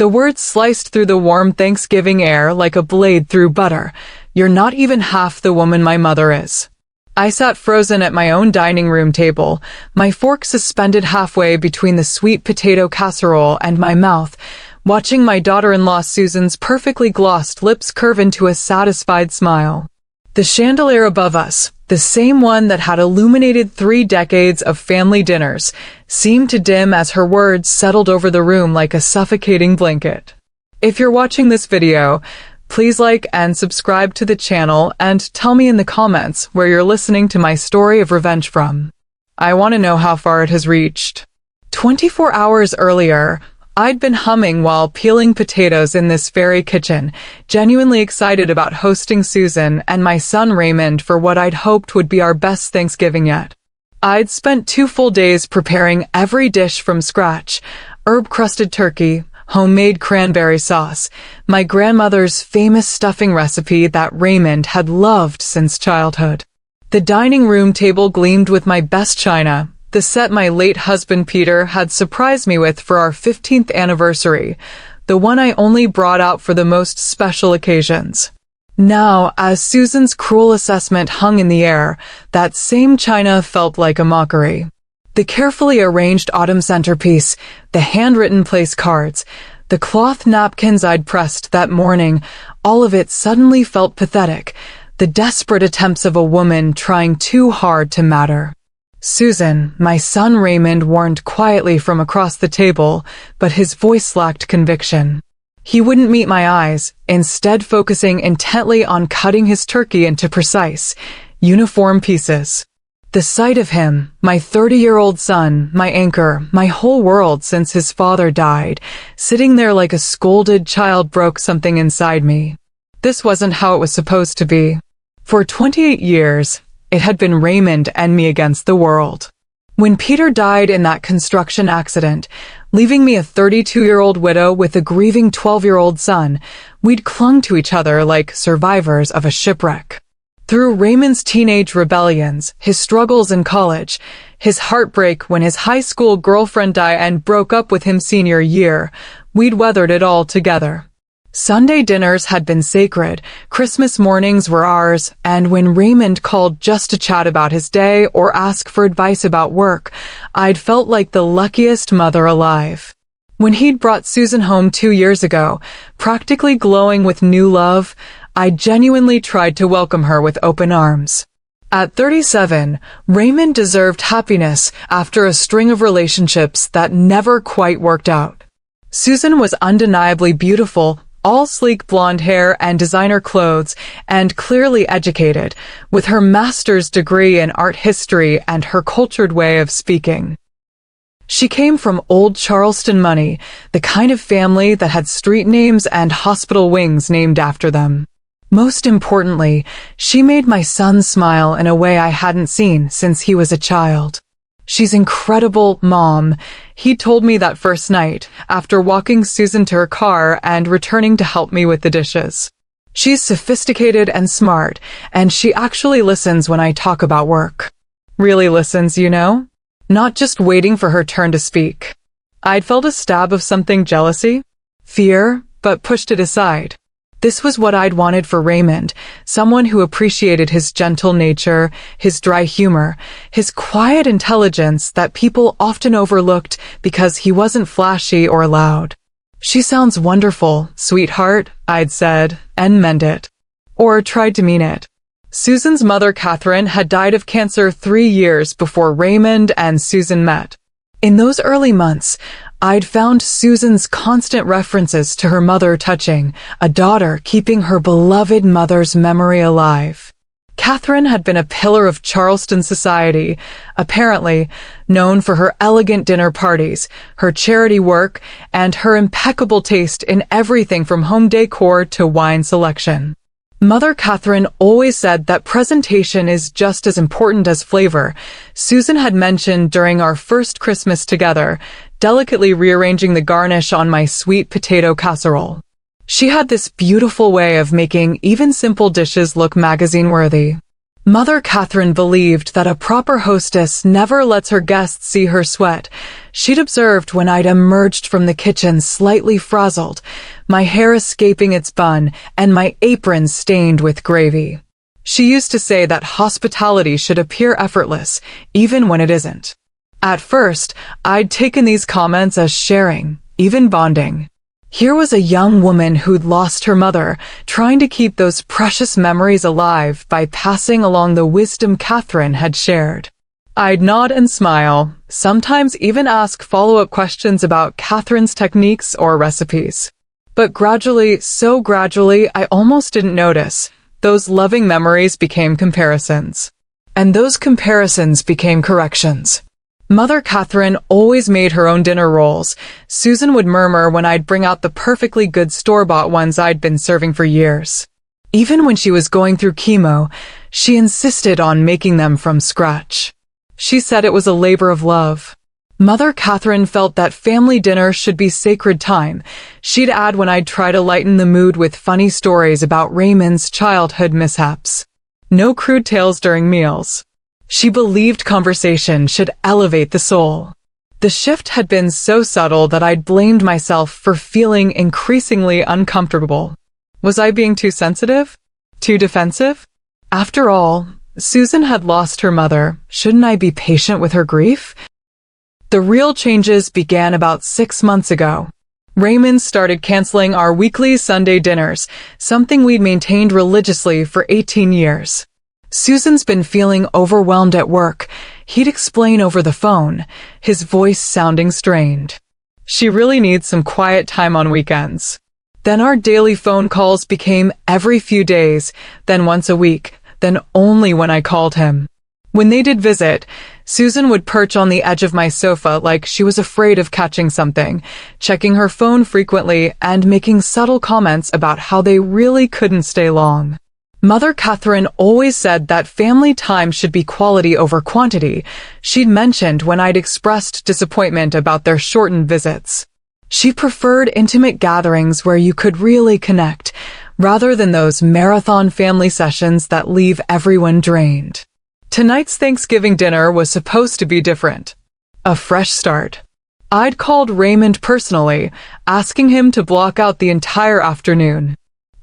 The words sliced through the warm Thanksgiving air like a blade through butter. "You're not even half the woman my mother is." I sat frozen at my own dining room table, my fork suspended halfway between the sweet potato casserole and my mouth, watching my daughter-in-law Susan's perfectly glossed lips curve into a satisfied smile. The chandelier above us, the same one that had illuminated 3 decades of family dinners, seemed to dim as her words settled over the room like a suffocating blanket. If you're watching this video, please like and subscribe to the channel and tell me in the comments where you're listening to my story of revenge from. I want to know how far it has reached. 24 hours earlier, I'd been humming while peeling potatoes in this very kitchen, genuinely excited about hosting Susan and my son Raymond for what I'd hoped would be our best Thanksgiving yet. I'd spent 2 full days preparing every dish from scratch: herb-crusted turkey, homemade cranberry sauce, my grandmother's famous stuffing recipe that Raymond had loved since childhood. The dining room table gleamed with my best china, the set my late husband Peter had surprised me with for our 15th anniversary, the one I only brought out for the most special occasions. Now, as Susan's cruel assessment hung in the air, that same china felt like a mockery. The carefully arranged autumn centerpiece, the handwritten place cards, the cloth napkins I'd pressed that morning, all of it suddenly felt pathetic, the desperate attempts of a woman trying too hard to matter. "Susan," my son Raymond warned quietly from across the table, but his voice lacked conviction. He wouldn't meet my eyes, instead focusing intently on cutting his turkey into precise, uniform pieces. The sight of him, my 30-year-old son, my anchor, my whole world since his father died, sitting there like a scolded child broke something inside me. This wasn't how it was supposed to be. For 28 years, it had been Raymond and me against the world. When Peter died in that construction accident, leaving me a 32-year-old widow with a grieving 12-year-old son, we'd clung to each other like survivors of a shipwreck. Through Raymond's teenage rebellions, his struggles in college, his heartbreak when his high school girlfriend died and broke up with him senior year, we'd weathered it all together. Sunday dinners had been sacred, Christmas mornings were ours, and when Raymond called just to chat about his day or ask for advice about work, I'd felt like the luckiest mother alive. When he'd brought Susan home 2 years ago, practically glowing with new love, I genuinely tried to welcome her with open arms. At 37, Raymond deserved happiness after a string of relationships that never quite worked out. Susan was undeniably beautiful, all sleek blonde hair and designer clothes, and clearly educated, with her master's degree in art history and her cultured way of speaking. She came from old Charleston money, the kind of family that had street names and hospital wings named after them. Most importantly, she made my son smile in a way I hadn't seen since he was a child. "She's incredible, Mom," he told me that first night, after walking Susan to her car and returning to help me with the dishes. "She's sophisticated and smart, and she actually listens when I talk about work. Really listens, you know? Not just waiting for her turn to speak." I'd felt a stab of something jealousy, fear, but pushed it aside. This was what I'd wanted for Raymond, someone who appreciated his gentle nature, his dry humor, his quiet intelligence that people often overlooked because he wasn't flashy or loud. "She sounds wonderful, sweetheart," I'd said, and meant it. Or tried to mean it. Susan's mother, Catherine, had died of cancer 3 years before Raymond and Susan met. In those early months, I'd found Susan's constant references to her mother touching, a daughter keeping her beloved mother's memory alive. Catherine had been a pillar of Charleston society, apparently known for her elegant dinner parties, her charity work, and her impeccable taste in everything from home decor to wine selection. Mother Catherine always said that presentation is just as important as flavor. Susan had mentioned during our first Christmas together, delicately rearranging the garnish on my sweet potato casserole. She had this beautiful way of making even simple dishes look magazine-worthy. Mother Catherine believed that a proper hostess never lets her guests see her sweat. She'd observed when I'd emerged from the kitchen slightly frazzled, my hair escaping its bun and my apron stained with gravy. She used to say that hospitality should appear effortless, even when it isn't. At first, I'd taken these comments as sharing, even bonding. Here was a young woman who'd lost her mother, trying to keep those precious memories alive by passing along the wisdom Catherine had shared. I'd nod and smile, sometimes even ask follow-up questions about Catherine's techniques or recipes. But gradually, so gradually, I almost didn't notice. Those loving memories became comparisons. And those comparisons became corrections. Mother Catherine always made her own dinner rolls. Susan would murmur when I'd bring out the perfectly good store-bought ones I'd been serving for years. Even when she was going through chemo, she insisted on making them from scratch. She said it was a labor of love. Mother Catherine felt that family dinner should be sacred time. She'd add when I'd try to lighten the mood with funny stories about Raymond's childhood mishaps. No crude tales during meals. She believed conversation should elevate the soul. The shift had been so subtle that I'd blamed myself for feeling increasingly uncomfortable. Was I being too sensitive? Too defensive? After all, Susan had lost her mother. Shouldn't I be patient with her grief? The real changes began about 6 months ago. Raymond started canceling our weekly Sunday dinners, something we'd maintained religiously for 18 years. Susan's been feeling overwhelmed at work. He'd explain over the phone, his voice sounding strained. She really needs some quiet time on weekends. Then our daily phone calls became every few days, then once a week, then only when I called him. When they did visit, Susan would perch on the edge of my sofa like she was afraid of catching something, checking her phone frequently and making subtle comments about how they really couldn't stay long. Mother Catherine always said that family time should be quality over quantity. She'd mentioned when I'd expressed disappointment about their shortened visits. She preferred intimate gatherings where you could really connect, rather than those marathon family sessions that leave everyone drained. Tonight's Thanksgiving dinner was supposed to be different. A fresh start. I'd called Raymond personally, asking him to block out the entire afternoon.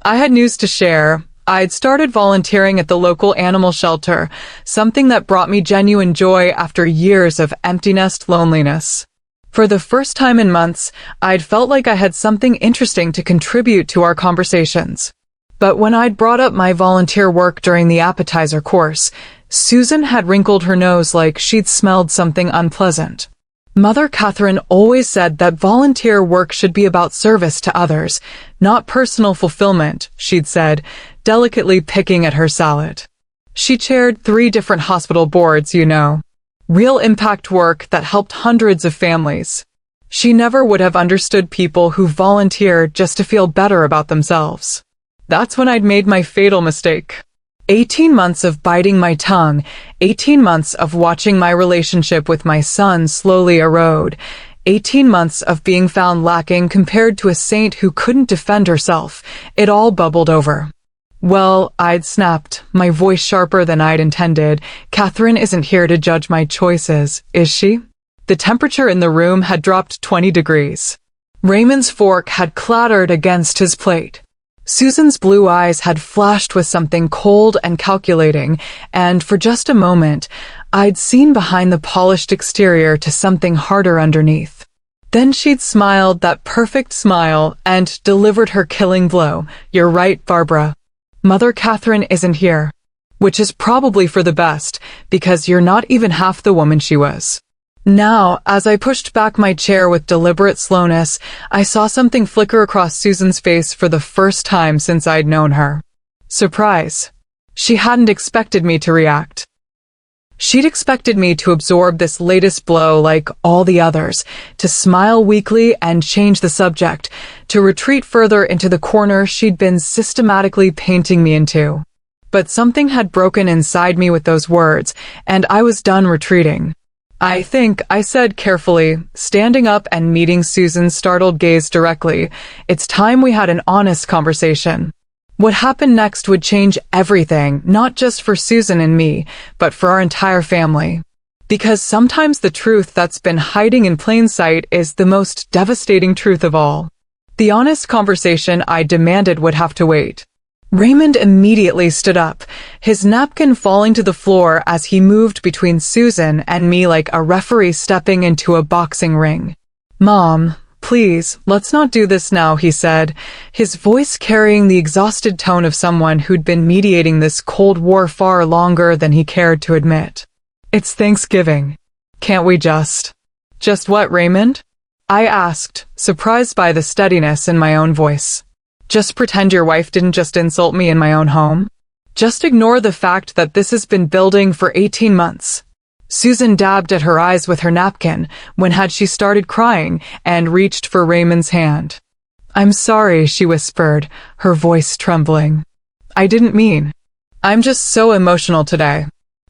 I had news to share. I'd started volunteering at the local animal shelter, something that brought me genuine joy after years of empty-nest loneliness. For the first time in months, I'd felt like I had something interesting to contribute to our conversations. But when I'd brought up my volunteer work during the appetizer course, Susan had wrinkled her nose like she'd smelled something unpleasant. Mother Catherine always said that volunteer work should be about service to others, not personal fulfillment, she'd said, delicately picking at her salad. She chaired 3 different hospital boards, you know. Real impact work that helped hundreds of families. She never would have understood people who volunteered just to feel better about themselves. That's when I'd made my fatal mistake. 18 months of biting my tongue, 18 months of watching my relationship with my son slowly erode, 18 months of being found lacking compared to a saint who couldn't defend herself. It all bubbled over. Well, I'd snapped, my voice sharper than I'd intended. Catherine isn't here to judge my choices, is she? The temperature in the room had dropped 20 degrees. Raymond's fork had clattered against his plate. Susan's blue eyes had flashed with something cold and calculating, and for just a moment, I'd seen behind the polished exterior to something harder underneath. Then she'd smiled that perfect smile and delivered her killing blow. You're right, Barbara. Mother Catherine isn't here. Which is probably for the best, because you're not even half the woman she was. Now, as I pushed back my chair with deliberate slowness, I saw something flicker across Susan's face for the first time since I'd known her. Surprise. She hadn't expected me to react. She'd expected me to absorb this latest blow like all the others, to smile weakly and change the subject, to retreat further into the corner she'd been systematically painting me into. But something had broken inside me with those words, and I was done retreating. I think, I said carefully, standing up and meeting Susan's startled gaze directly, it's time we had an honest conversation. What happened next would change everything, not just for Susan and me, but for our entire family. Because sometimes the truth that's been hiding in plain sight is the most devastating truth of all. The honest conversation I demanded would have to wait. Raymond immediately stood up, his napkin falling to the floor as he moved between Susan and me like a referee stepping into a boxing ring. "Mom, please, let's not do this now," he said, his voice carrying the exhausted tone of someone who'd been mediating this Cold War far longer than he cared to admit. "It's Thanksgiving. Can't we just..." "Just what, Raymond?" I asked, surprised by the steadiness in my own voice. "Just pretend your wife didn't just insult me in my own home? Just ignore the fact that this has been building for 18 months. Susan dabbed at her eyes with her napkin when had she started crying and reached for Raymond's hand. "I'm sorry," she whispered, her voice trembling. "I didn't mean. I'm just so emotional today.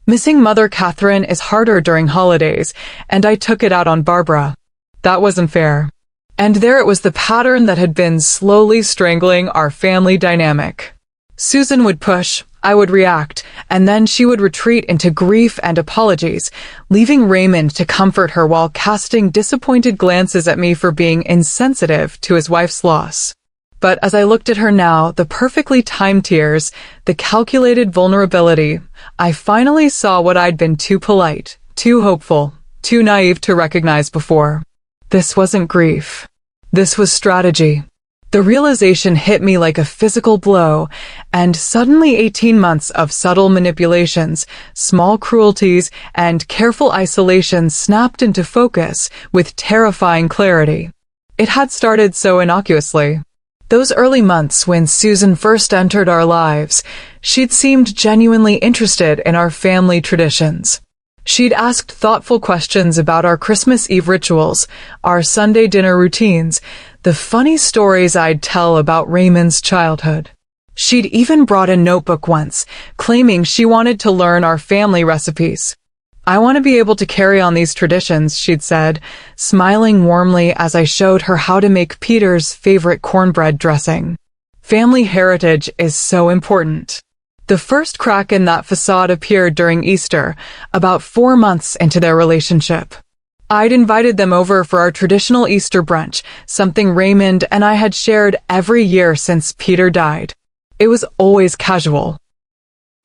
Missing Mother Catherine is harder during holidays, and I took it out on Barbara. That wasn't fair." And there it was, the pattern that had been slowly strangling our family dynamic. Susan would push, I would react, and then she would retreat into grief and apologies, leaving Raymond to comfort her while casting disappointed glances at me for being insensitive to his wife's loss. But as I looked at her now, the perfectly timed tears, the calculated vulnerability, I finally saw what I'd been too polite, too hopeful, too naive to recognize before. This wasn't grief. This was strategy. The realization hit me like a physical blow, and suddenly 18 months of subtle manipulations, small cruelties, and careful isolation snapped into focus with terrifying clarity. It had started so innocuously. Those early months when Susan first entered our lives, she'd seemed genuinely interested in our family traditions. She'd asked thoughtful questions about our Christmas Eve rituals, our Sunday dinner routines, the funny stories I'd tell about Raymond's childhood. She'd even brought a notebook once, claiming she wanted to learn our family recipes. "I want to be able to carry on these traditions," she'd said, smiling warmly as I showed her how to make Peter's favorite cornbread dressing. Family heritage is so important. The first crack in that facade appeared during Easter, about 4 months into their relationship. I'd invited them over for our traditional Easter brunch, something Raymond and I had shared every year since Peter died. It was always casual.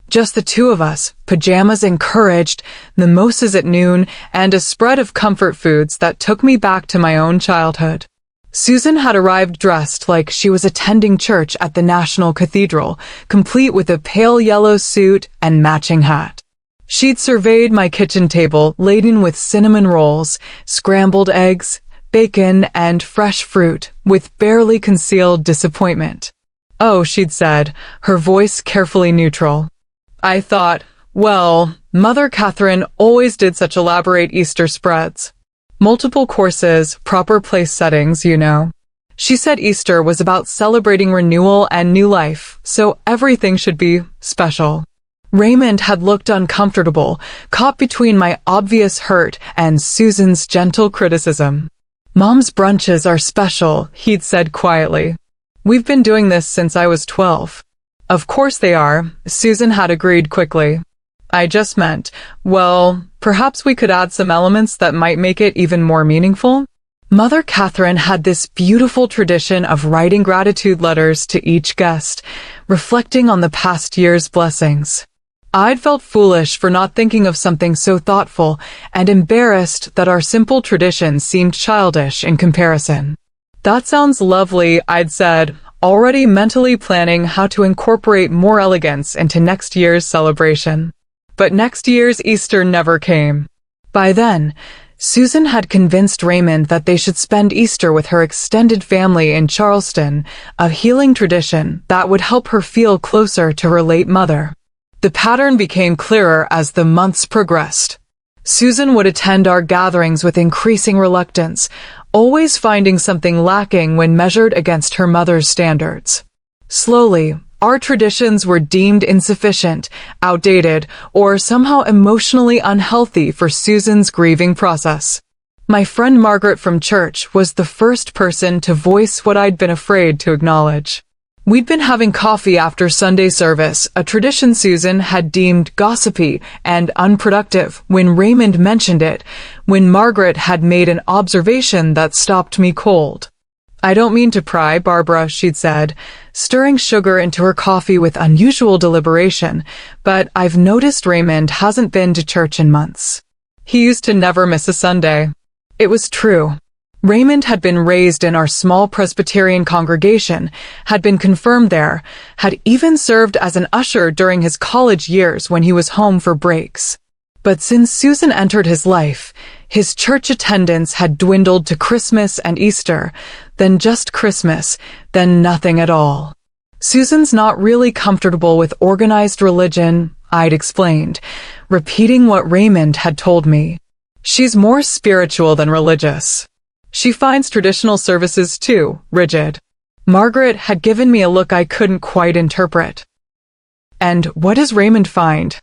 Just the two of us, pajamas encouraged, mimosas at noon, and a spread of comfort foods that took me back to my own childhood. Susan had arrived dressed like she was attending church at the National Cathedral, complete with a pale yellow suit and matching hat. She'd surveyed my kitchen table laden with cinnamon rolls, scrambled eggs, bacon, and fresh fruit, with barely concealed disappointment. "Oh," she'd said, her voice carefully neutral. I thought, well, Mother Catherine always did such elaborate Easter spreads. Multiple courses, proper place settings, you know. She said Easter was about celebrating renewal and new life, so everything should be special. Raymond had looked uncomfortable, caught between my obvious hurt and Susan's gentle criticism. "Mom's brunches are special," he'd said quietly. "We've been doing this since I was 12. "Of course they are," Susan had agreed quickly. "I just meant, well, perhaps we could add some elements that might make it even more meaningful." Mother Catherine had this beautiful tradition of writing gratitude letters to each guest, reflecting on the past year's blessings. I'd felt foolish for not thinking of something so thoughtful and embarrassed that our simple tradition seemed childish in comparison. "That sounds lovely," I'd said, already mentally planning how to incorporate more elegance into next year's celebration. But next year's Easter never came. By then, Susan had convinced Raymond that they should spend Easter with her extended family in Charleston, a healing tradition that would help her feel closer to her late mother. The pattern became clearer as the months progressed. Susan would attend our gatherings with increasing reluctance, always finding something lacking when measured against her mother's standards. Slowly, our traditions were deemed insufficient, outdated, or somehow emotionally unhealthy for Susan's grieving process. My friend Margaret from church was the first person to voice what I'd been afraid to acknowledge. We'd been having coffee after Sunday service, a tradition Susan had deemed gossipy and unproductive when Raymond mentioned it, when Margaret had made an observation that stopped me cold. "I don't mean to pry, Barbara," she'd said, stirring sugar into her coffee with unusual deliberation, "but I've noticed Raymond hasn't been to church in months. He used to never miss a Sunday." It was true. Raymond had been raised in our small Presbyterian congregation, had been confirmed there, had even served as an usher during his college years when he was home for breaks. But since Susan entered his life, his church attendance had dwindled to Christmas and Easter, then just Christmas, then nothing at all. "Susan's not really comfortable with organized religion," I'd explained, repeating what Raymond had told me. "She's more spiritual than religious. She finds traditional services too rigid." Margaret had given me a look I couldn't quite interpret. "And what does Raymond find?"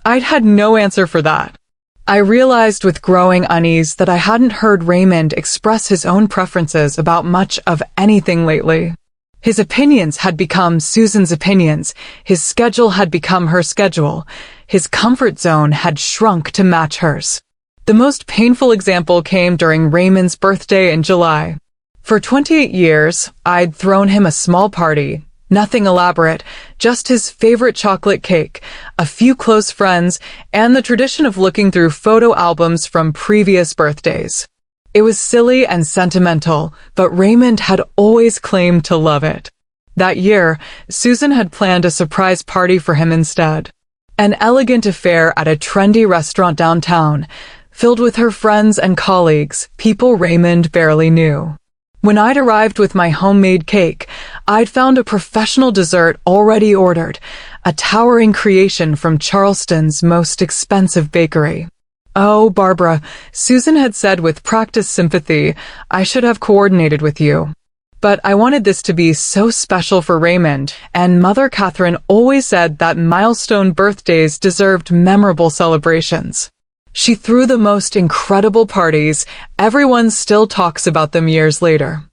I'd had no answer for that. I realized with growing unease that I hadn't heard Raymond express his own preferences about much of anything lately. His opinions had become Susan's opinions, his schedule had become her schedule, his comfort zone had shrunk to match hers. The most painful example came during Raymond's birthday in July. For 28 years, I'd thrown him a small party. Nothing elaborate, just his favorite chocolate cake, a few close friends, and the tradition of looking through photo albums from previous birthdays. It was silly and sentimental, but Raymond had always claimed to love it. That year, Susan had planned a surprise party for him instead. An elegant affair at a trendy restaurant downtown, filled with her friends and colleagues, people Raymond barely knew. When I'd arrived with my homemade cake, I'd found a professional dessert already ordered, a towering creation from Charleston's most expensive bakery. "Oh, Barbara," Susan had said with practiced sympathy, "I should have coordinated with you. But I wanted this to be so special for Raymond, and Mother Catherine always said that milestone birthdays deserved memorable celebrations. She threw the most incredible parties. Everyone still talks about them years later."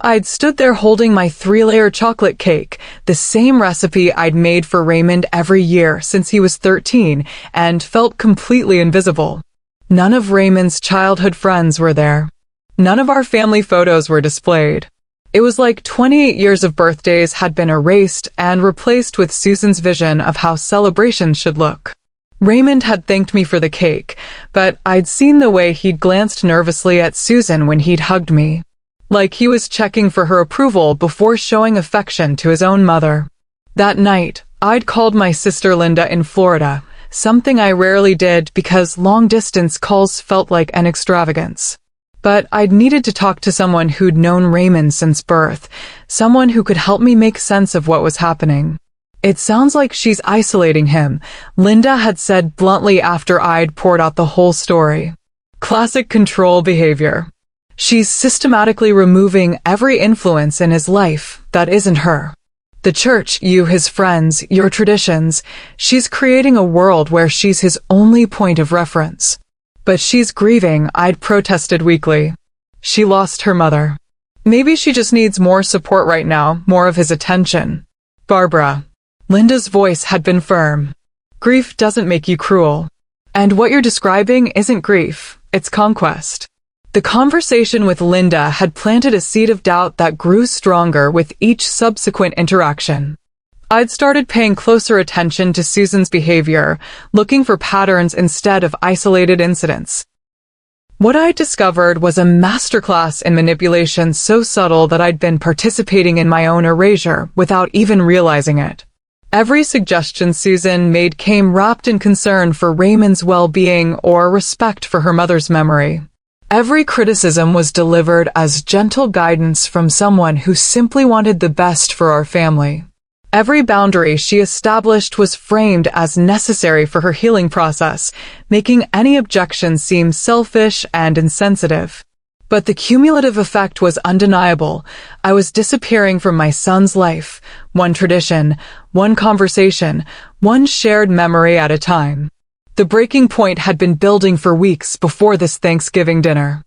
I'd stood there holding my 3-layer chocolate cake, the same recipe I'd made for Raymond every year since he was 13, and felt completely invisible. None of Raymond's childhood friends were there. None of our family photos were displayed. It was like 28 years of birthdays had been erased and replaced with Susan's vision of how celebrations should look. Raymond had thanked me for the cake, but I'd seen the way he'd glanced nervously at Susan when he'd hugged me, like he was checking for her approval before showing affection to his own mother. That night, I'd called my sister Linda in Florida, something I rarely did because long-distance calls felt like an extravagance. But I'd needed to talk to someone who'd known Raymond since birth, someone who could help me make sense of what was happening. "It sounds like she's isolating him," Linda had said bluntly after I'd poured out the whole story. "Classic control behavior. She's systematically removing every influence in his life that isn't her. The church, you, his friends, your traditions, she's creating a world where she's his only point of reference. But she's grieving," I'd protested weakly. "She lost her mother. Maybe she just needs more support right now, more of his attention." "Barbara." Linda's voice had been firm. "Grief doesn't make you cruel. And what you're describing isn't grief, it's conquest." The conversation with Linda had planted a seed of doubt that grew stronger with each subsequent interaction. I'd started paying closer attention to Susan's behavior, looking for patterns instead of isolated incidents. What I discovered was a masterclass in manipulation so subtle that I'd been participating in my own erasure without even realizing it. Every suggestion Susan made came wrapped in concern for Raymond's well-being or respect for her mother's memory. Every criticism was delivered as gentle guidance from someone who simply wanted the best for our family. Every boundary she established was framed as necessary for her healing process, making any objection seem selfish and insensitive. But the cumulative effect was undeniable. I was disappearing from my son's life, one tradition, one conversation, one shared memory at a time. The breaking point had been building for weeks before this Thanksgiving dinner.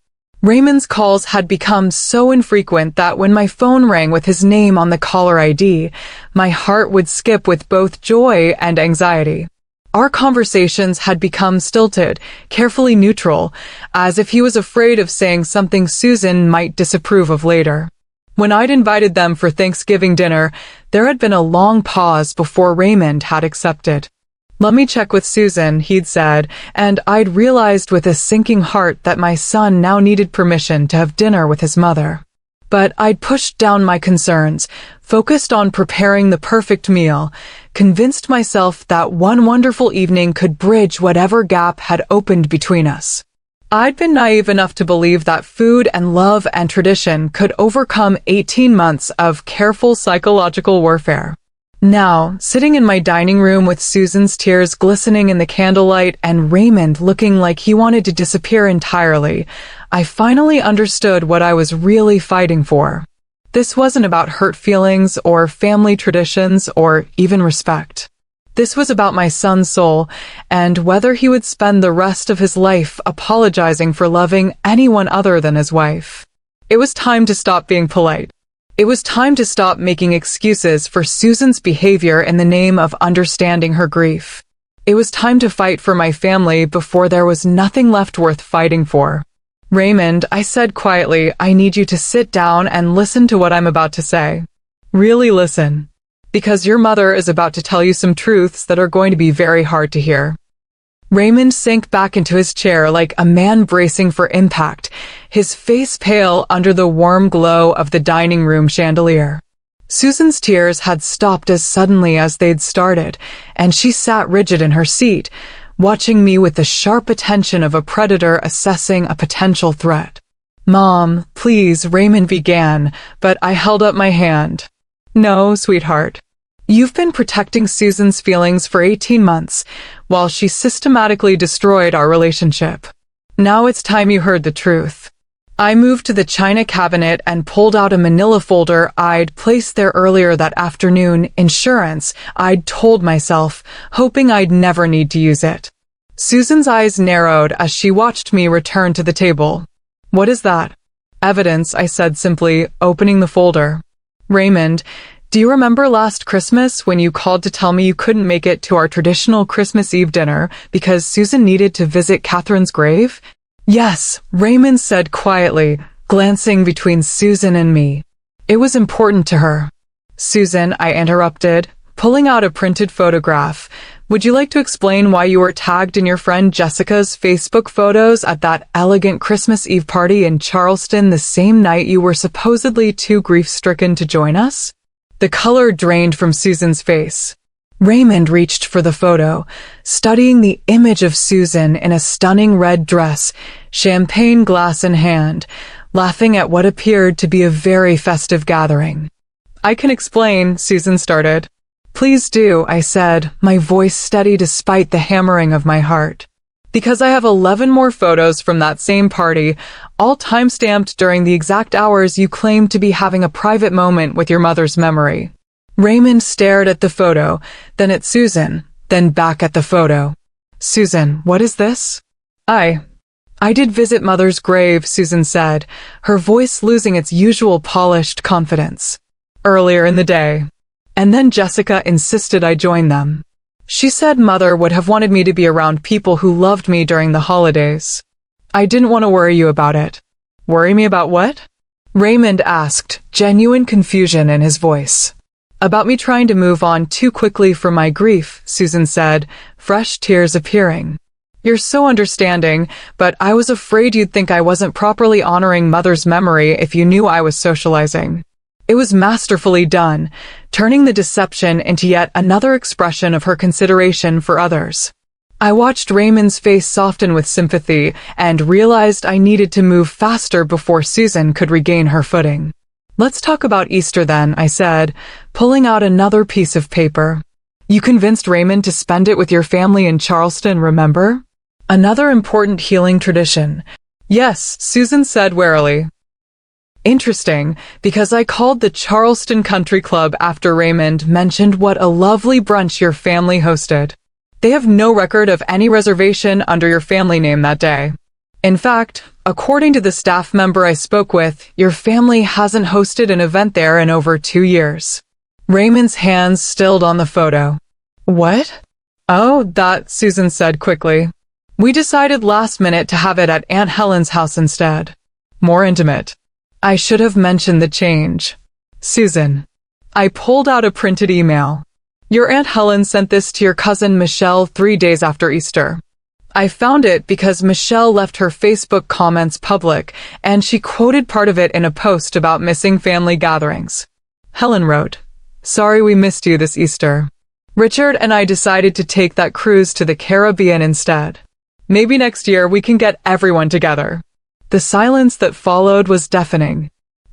Raymond's calls had become so infrequent that when my phone rang with his name on the caller ID, my heart would skip with both joy and anxiety. Our conversations had become stilted, carefully neutral, as if he was afraid of saying something Susan might disapprove of later. When I'd invited them for Thanksgiving dinner, there had been a long pause before Raymond had accepted. "Let me check with Susan," he'd said, and I'd realized with a sinking heart that my son now needed permission to have dinner with his mother. But I'd pushed down my concerns, focused on preparing the perfect meal, convinced myself that one wonderful evening could bridge whatever gap had opened between us. I'd been naive enough to believe that food and love and tradition could overcome 18 months of careful psychological warfare. Now, sitting in my dining room with Susan's tears glistening in the candlelight and Raymond looking like he wanted to disappear entirely, I finally understood what I was really fighting for. This wasn't about hurt feelings or family traditions or even respect. This was about my son's soul and whether he would spend the rest of his life apologizing for loving anyone other than his wife. It was time to stop being polite. It was time to stop making excuses for Susan's behavior in the name of understanding her grief. It was time to fight for my family before there was nothing left worth fighting for. "Raymond," I said quietly, "I need you to sit down and listen to what I'm about to say. Really listen. Because your mother is about to tell you some truths that are going to be very hard to hear." Raymond sank back into his chair like a man bracing for impact, his face pale under the warm glow of the dining room chandelier. Susan's tears had stopped as suddenly as they'd started, and she sat rigid in her seat, watching me with the sharp attention of a predator assessing a potential threat. "Mom, please," Raymond began, but I held up my hand. "No, sweetheart. You've been protecting Susan's feelings for 18 months, while she systematically destroyed our relationship. Now it's time you heard the truth." I moved to the china cabinet and pulled out a manila folder I'd placed there earlier that afternoon. Insurance, I'd told myself, hoping I'd never need to use it. Susan's eyes narrowed as she watched me return to the table. "What is that?" "Evidence," I said simply, opening the folder. "Raymond, do you remember last Christmas when you called to tell me you couldn't make it to our traditional Christmas Eve dinner because Susan needed to visit Catherine's grave?" "Yes," Raymond said quietly, glancing between Susan and me. "It was important to her." "Susan," I interrupted, pulling out a printed photograph, "would you like to explain why you were tagged in your friend Jessica's Facebook photos at that elegant Christmas Eve party in Charleston the same night you were supposedly too grief-stricken to join us?" The color drained from Susan's face. Raymond reached for the photo, studying the image of Susan in a stunning red dress, champagne glass in hand, laughing at what appeared to be a very festive gathering. "I can explain," Susan started. "Please do," I said, my voice steady despite the hammering of my heart. "Because I have 11 more photos from that same party, all time-stamped during the exact hours you claimed to be having a private moment with your mother's memory." Raymond stared at the photo, then at Susan, then back at the photo. "Susan, what is this?" I did visit Mother's grave," Susan said, her voice losing its usual polished confidence. "Earlier in the day. And then Jessica insisted I join them. She said Mother would have wanted me to be around people who loved me during the holidays. I didn't want to worry you about it." "Worry me about what?" Raymond asked, genuine confusion in his voice. "About me trying to move on too quickly from my grief," Susan said, fresh tears appearing. "You're so understanding, but I was afraid you'd think I wasn't properly honoring Mother's memory if you knew I was socializing." It was masterfully done, turning the deception into yet another expression of her consideration for others. I watched Raymond's face soften with sympathy and realized I needed to move faster before Susan could regain her footing. "Let's talk about Easter then," I said, pulling out another piece of paper. "You convinced Raymond to spend it with your family in Charleston, remember? Another important healing tradition." "Yes," Susan said warily. "Interesting, because I called the Charleston Country Club after Raymond mentioned what a lovely brunch your family hosted. They have no record of any reservation under your family name that day. In fact, According to the staff member I spoke with, your family hasn't hosted an event there in over 2 years. Raymond's hands stilled on the photo. What? Oh, that, Susan said quickly. We decided last minute to have it at Aunt Helen's house instead. More intimate. I should have mentioned the change. Susan. I pulled out a printed email. Your Aunt Helen sent this to your cousin Michelle 3 days after Easter. I found it because Michelle left her Facebook comments public, and she quoted part of it in a post about missing family gatherings. Helen wrote, "Sorry we missed you this Easter. Richard and I decided to take that cruise to the Caribbean instead. Maybe next year we can get everyone together." The silence that followed was deafening.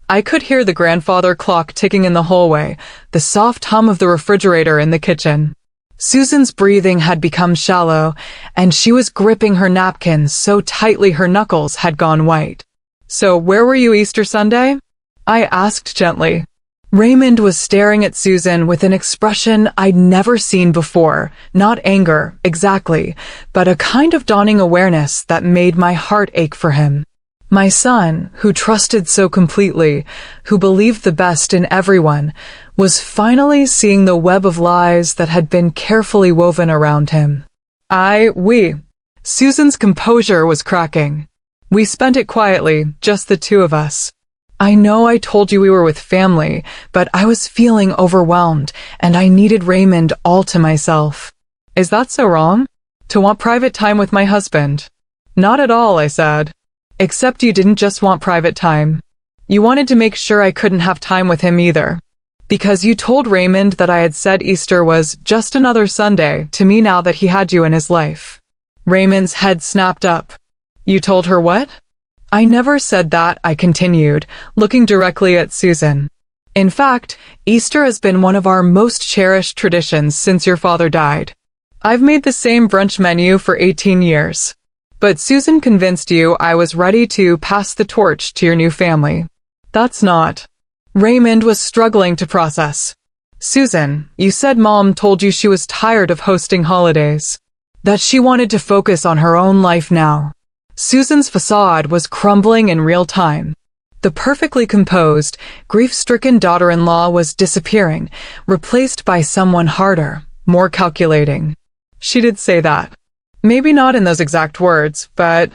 I could hear the grandfather clock ticking in the hallway, the soft hum of the refrigerator in the kitchen. Susan's breathing had become shallow, and she was gripping her napkin so tightly her knuckles had gone white. "So where were you Easter Sunday?" I asked gently. Raymond was staring at Susan with an expression I'd never seen before, not anger, exactly, but a kind of dawning awareness that made my heart ache for him. My son, who trusted so completely, who believed the best in everyone, was finally seeing the web of lies that had been carefully woven around him. We. Susan's composure was cracking. We spent it quietly, just the two of us. I know I told you we were with family, but I was feeling overwhelmed, and I needed Raymond all to myself. Is that so wrong? To want private time with my husband? Not at all, I said. Except you didn't just want private time. You wanted to make sure I couldn't have time with him either. Because you told Raymond that I had said Easter was just another Sunday to me now that he had you in his life. Raymond's head snapped up. You told her what? I never said that, I continued, looking directly at Susan. In fact, Easter has been one of our most cherished traditions since your father died. I've made the same brunch menu for 18 years. But Susan convinced you I was ready to pass the torch to your new family. That's not. Raymond was struggling to process. Susan, you said Mom told you she was tired of hosting holidays. That she wanted to focus on her own life now. Susan's facade was crumbling in real time. The perfectly composed, grief-stricken daughter-in-law was disappearing, replaced by someone harder, more calculating. She did say that. Maybe not in those exact words, but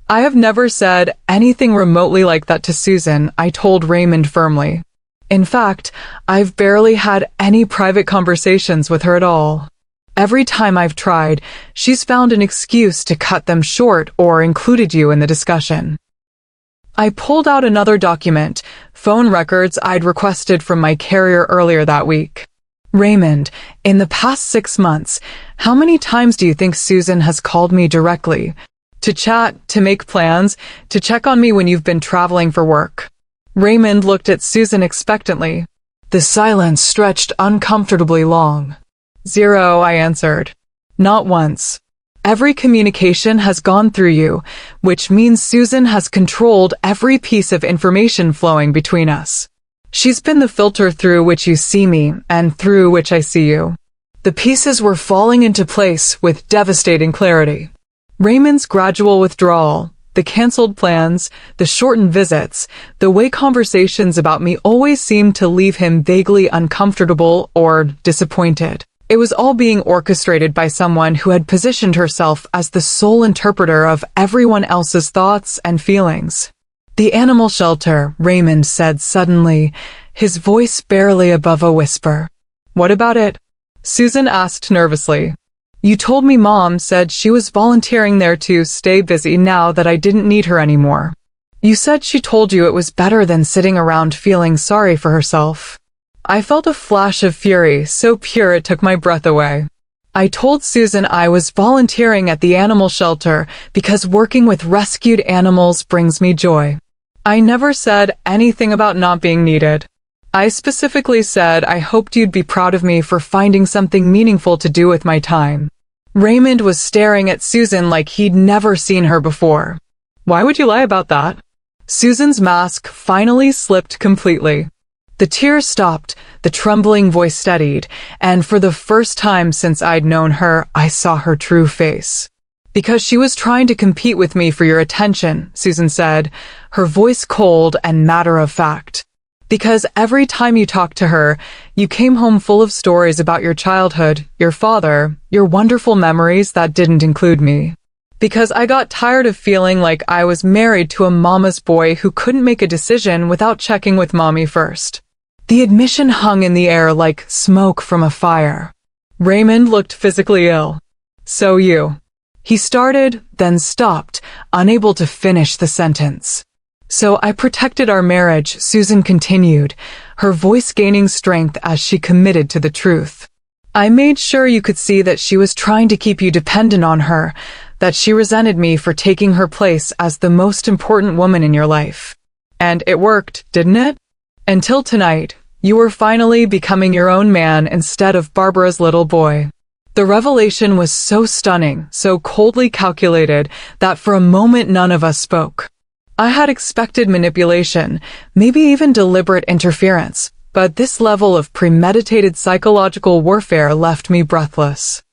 I have never said anything remotely like that to Susan, I told Raymond firmly. In fact, I've barely had any private conversations with her at all. Every time I've tried, she's found an excuse to cut them short or included you in the discussion. I pulled out another document, phone records I'd requested from my carrier earlier that week. Raymond, in the past 6 months, how many times do you think Susan has called me directly? To chat, to make plans, to check on me when you've been traveling for work? Raymond looked at Susan expectantly. The silence stretched uncomfortably long. 0, I answered. Not once. Every communication has gone through you, which means Susan has controlled every piece of information flowing between us. She's been the filter through which you see me and through which I see you. The pieces were falling into place with devastating clarity. Raymond's gradual withdrawal, the canceled plans, the shortened visits, the way conversations about me always seemed to leave him vaguely uncomfortable or disappointed. It was all being orchestrated by someone who had positioned herself as the sole interpreter of everyone else's thoughts and feelings. The animal shelter, Raymond said suddenly, his voice barely above a whisper. What about it? Susan asked nervously. You told me Mom said she was volunteering there to stay busy now that I didn't need her anymore. You said she told you it was better than sitting around feeling sorry for herself. I felt a flash of fury, so pure it took my breath away. I told Susan I was volunteering at the animal shelter because working with rescued animals brings me joy. I never said anything about not being needed. I specifically said I hoped you'd be proud of me for finding something meaningful to do with my time. Raymond was staring at Susan like he'd never seen her before. Why would you lie about that? Susan's mask finally slipped completely. The tears stopped, the trembling voice steadied, and for the first time since I'd known her, I saw her true face. Because she was trying to compete with me for your attention, Susan said, her voice cold and matter-of-fact. Because every time you talked to her, you came home full of stories about your childhood, your father, your wonderful memories that didn't include me. Because I got tired of feeling like I was married to a mama's boy who couldn't make a decision without checking with mommy first. The admission hung in the air like smoke from a fire. Raymond looked physically ill. So you. He started, then stopped, unable to finish the sentence. So I protected our marriage, Susan continued, her voice gaining strength as she committed to the truth. I made sure you could see that she was trying to keep you dependent on her, that she resented me for taking her place as the most important woman in your life. And it worked, didn't it? Until tonight, you were finally becoming your own man instead of Barbara's little boy. The revelation was so stunning, so coldly calculated, that for a moment none of us spoke. I had expected manipulation, maybe even deliberate interference, but this level of premeditated psychological warfare left me breathless.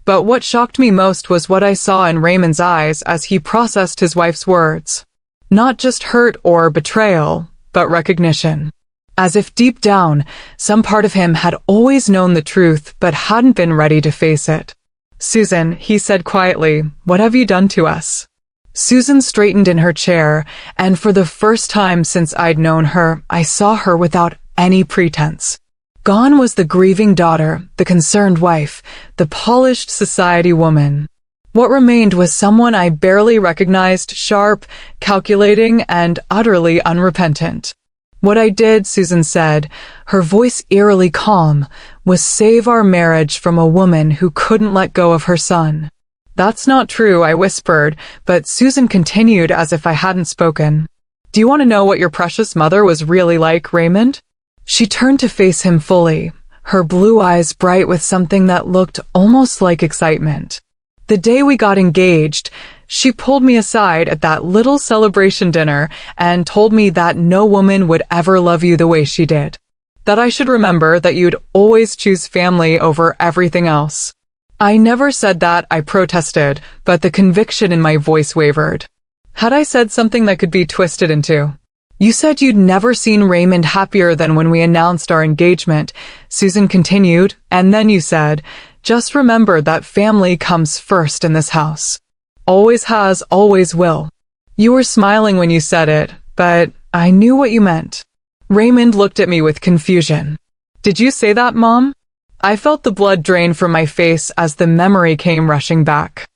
But what shocked me most was what I saw in Raymond's eyes as he processed his wife's words. Not just hurt or betrayal, but recognition. As if deep down, some part of him had always known the truth but hadn't been ready to face it. Susan, he said quietly, what have you done to us? Susan straightened in her chair, and for the first time since I'd known her, I saw her without any pretense. Gone was the grieving daughter, the concerned wife, the polished society woman. What remained was someone I barely recognized, sharp, calculating, and utterly unrepentant. What I did, Susan said, her voice eerily calm, was save our marriage from a woman who couldn't let go of her son. That's not true, I whispered, but Susan continued as if I hadn't spoken. Do you want to know what your precious mother was really like, Raymond? She turned to face him fully, her blue eyes bright with something that looked almost like excitement. The day we got engaged, she pulled me aside at that little celebration dinner and told me that no woman would ever love you the way she did. That I should remember that you'd always choose family over everything else. I never said that, I protested, but the conviction in my voice wavered. Had I said something that could be twisted into? You said you'd never seen Raymond happier than when we announced our engagement, Susan continued, and then you said, just remember that family comes first in this house. Always has, always will. You were smiling when you said it, but I knew what you meant. Raymond looked at me with confusion. Did you say that, Mom? I felt the blood drain from my face as the memory came rushing back.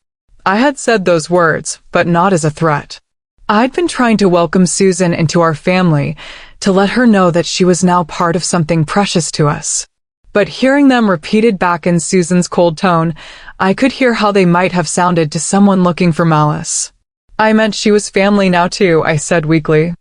I had said those words, but not as a threat. I'd been trying to welcome Susan into our family, to let her know that she was now part of something precious to us. But hearing them repeated back in Susan's cold tone, I could hear how they might have sounded to someone looking for malice. I meant she was family now too, I said weakly.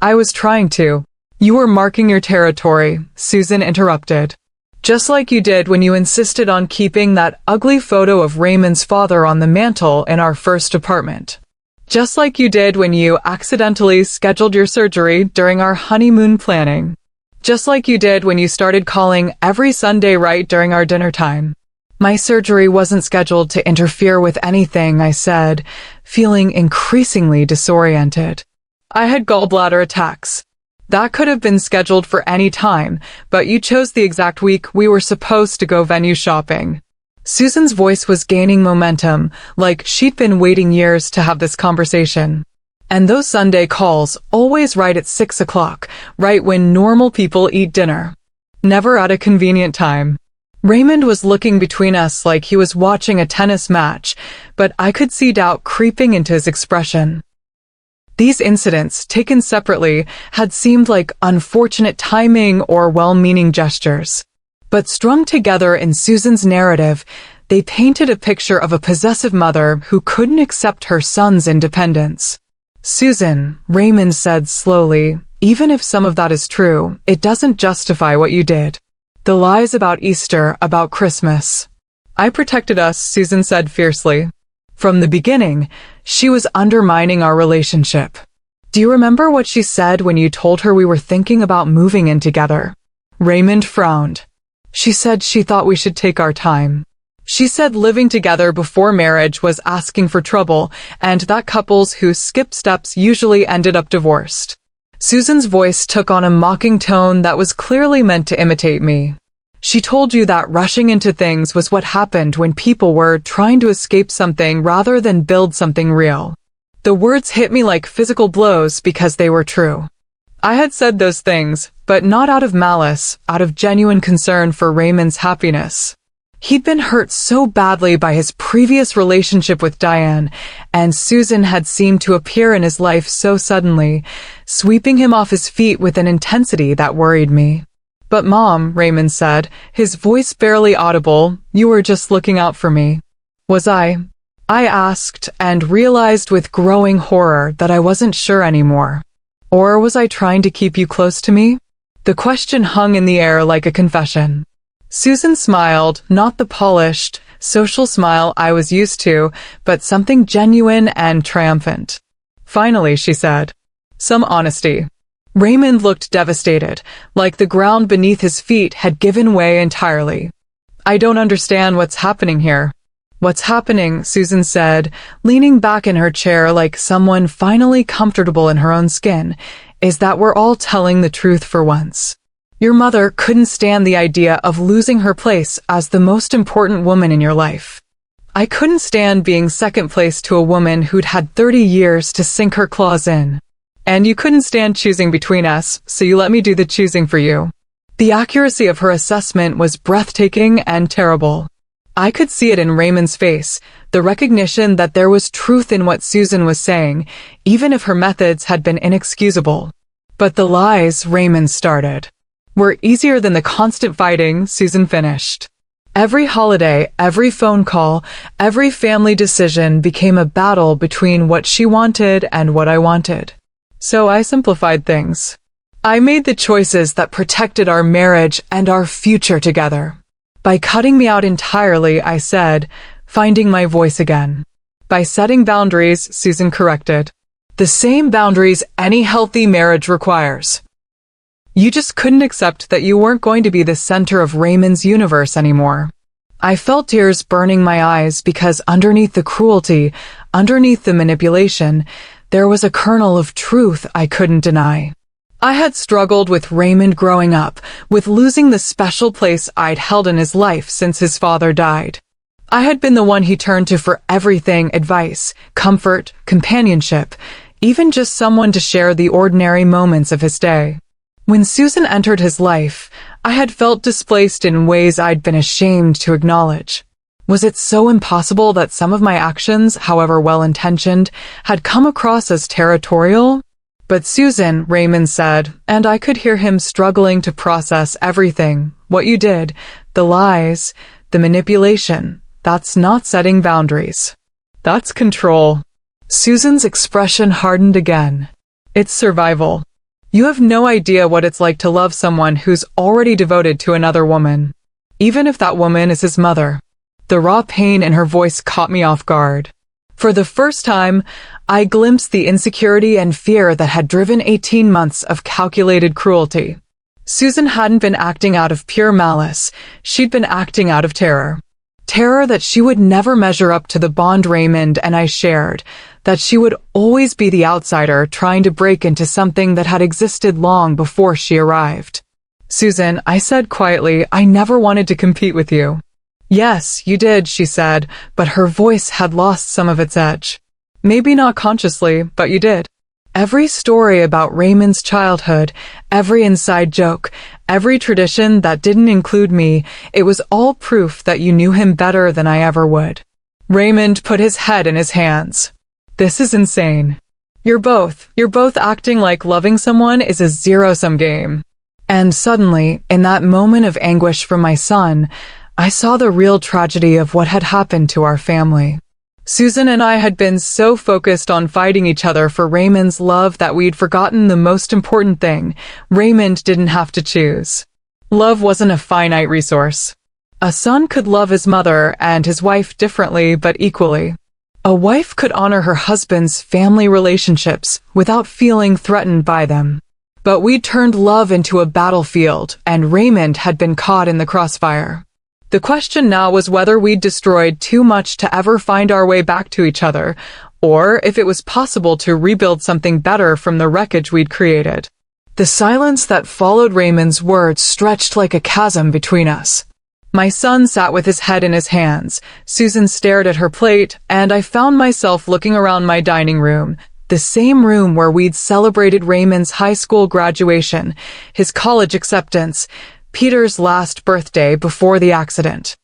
I was trying to. You were marking your territory, Susan interrupted. Just like you did when you insisted on keeping that ugly photo of Raymond's father on the mantle in our first apartment. Just like you did when you accidentally scheduled your surgery during our honeymoon planning. Just like you did when you started calling every Sunday right during our dinner time. My surgery wasn't scheduled to interfere with anything, I said, feeling increasingly disoriented. I had gallbladder attacks. That could have been scheduled for any time, but you chose the exact week we were supposed to go venue shopping. Susan's voice was gaining momentum, like she'd been waiting years to have this conversation. And those Sunday calls, always right at 6 o'clock, right when normal people eat dinner. Never at a convenient time. Raymond was looking between us like he was watching a tennis match, but I could see doubt creeping into his expression. These incidents, taken separately, had seemed like unfortunate timing or well-meaning gestures. But strung together in Susan's narrative, they painted a picture of a possessive mother who couldn't accept her son's independence. Susan, Raymond said slowly, even if some of that is true, it doesn't justify what you did. The lies about Easter, about Christmas. I protected us, Susan said fiercely. From the beginning, she was undermining our relationship. Do you remember what she said when you told her we were thinking about moving in together? Raymond frowned. She said she thought we should take our time. She said living together before marriage was asking for trouble, and that couples who skipped steps usually ended up divorced. Susan's voice took on a mocking tone that was clearly meant to imitate me. She told you that rushing into things was what happened when people were trying to escape something rather than build something real. The words hit me like physical blows because they were true. I had said those things, but not out of malice, out of genuine concern for Raymond's happiness. He'd been hurt so badly by his previous relationship with Diane, and Susan had seemed to appear in his life so suddenly, sweeping him off his feet with an intensity that worried me. "But Mom," Raymond said, his voice barely audible, "you were just looking out for me." Was I? I asked, and realized with growing horror that I wasn't sure anymore. Or was I trying to keep you close to me? The question hung in the air like a confession. Susan smiled, not the polished, social smile I was used to, but something genuine and triumphant. "Finally," she said. "Some honesty." Raymond looked devastated, like the ground beneath his feet had given way entirely. "I don't understand what's happening here." "What's happening," Susan said, leaning back in her chair like someone finally comfortable in her own skin, "is that we're all telling the truth for once. Your mother couldn't stand the idea of losing her place as the most important woman in your life. I couldn't stand being second place to a woman who'd had 30 years to sink her claws in. And you couldn't stand choosing between us, so you let me do the choosing for you." The accuracy of her assessment was breathtaking and terrible. I could see it in Raymond's face, the recognition that there was truth in what Susan was saying, even if her methods had been inexcusable. "But the lies," Raymond started, "were easier than the constant fighting," Susan finished. "Every holiday, every phone call, every family decision became a battle between what she wanted and what I wanted. So I simplified things. I made the choices that protected our marriage and our future together. By cutting me out entirely," I said, finding my voice again. "By setting boundaries," Susan corrected. "The same boundaries any healthy marriage requires. You just couldn't accept that you weren't going to be the center of Raymond's universe anymore." I felt tears burning my eyes because underneath the cruelty, underneath the manipulation, there was a kernel of truth I couldn't deny. I had struggled with Raymond growing up, with losing the special place I'd held in his life since his father died. I had been the one he turned to for everything: advice, comfort, companionship, even just someone to share the ordinary moments of his day. When Susan entered his life, I had felt displaced in ways I'd been ashamed to acknowledge. Was it so impossible that some of my actions, however well-intentioned, had come across as territorial? "But Susan," Raymond said, and I could hear him struggling to process everything. "What you did, the lies, the manipulation, that's not setting boundaries. That's control." Susan's expression hardened again. "It's survival. You have no idea what it's like to love someone who's already devoted to another woman, even if that woman is his mother." The raw pain in her voice caught me off guard. For the first time, I glimpsed the insecurity and fear that had driven 18 months of calculated cruelty. Susan hadn't been acting out of pure malice. She'd been acting out of terror. Terror that she would never measure up to the bond Raymond and I shared, that she would always be the outsider trying to break into something that had existed long before she arrived. "Susan," I said quietly, "I never wanted to compete with you." "Yes, you did," she said, but her voice had lost some of its edge. "Maybe not consciously, but you did. Every story about Raymond's childhood, every inside joke, every tradition that didn't include me, it was all proof that you knew him better than I ever would." Raymond put his head in his hands. "This is insane. You're both acting like loving someone is a zero-sum game." And suddenly, in that moment of anguish for my son, I saw the real tragedy of what had happened to our family. Susan and I had been so focused on fighting each other for Raymond's love that we'd forgotten the most important thing: Raymond didn't have to choose. Love wasn't a finite resource. A son could love his mother and his wife differently but equally. A wife could honor her husband's family relationships without feeling threatened by them. But we'd turned love into a battlefield, and Raymond had been caught in the crossfire. The question now was whether we'd destroyed too much to ever find our way back to each other, or if it was possible to rebuild something better from the wreckage we'd created. The silence that followed Raymond's words stretched like a chasm between us. My son sat with his head in his hands, Susan stared at her plate, and I found myself looking around my dining room, the same room where we'd celebrated Raymond's high school graduation, his college acceptance, Peter's last birthday before the accident.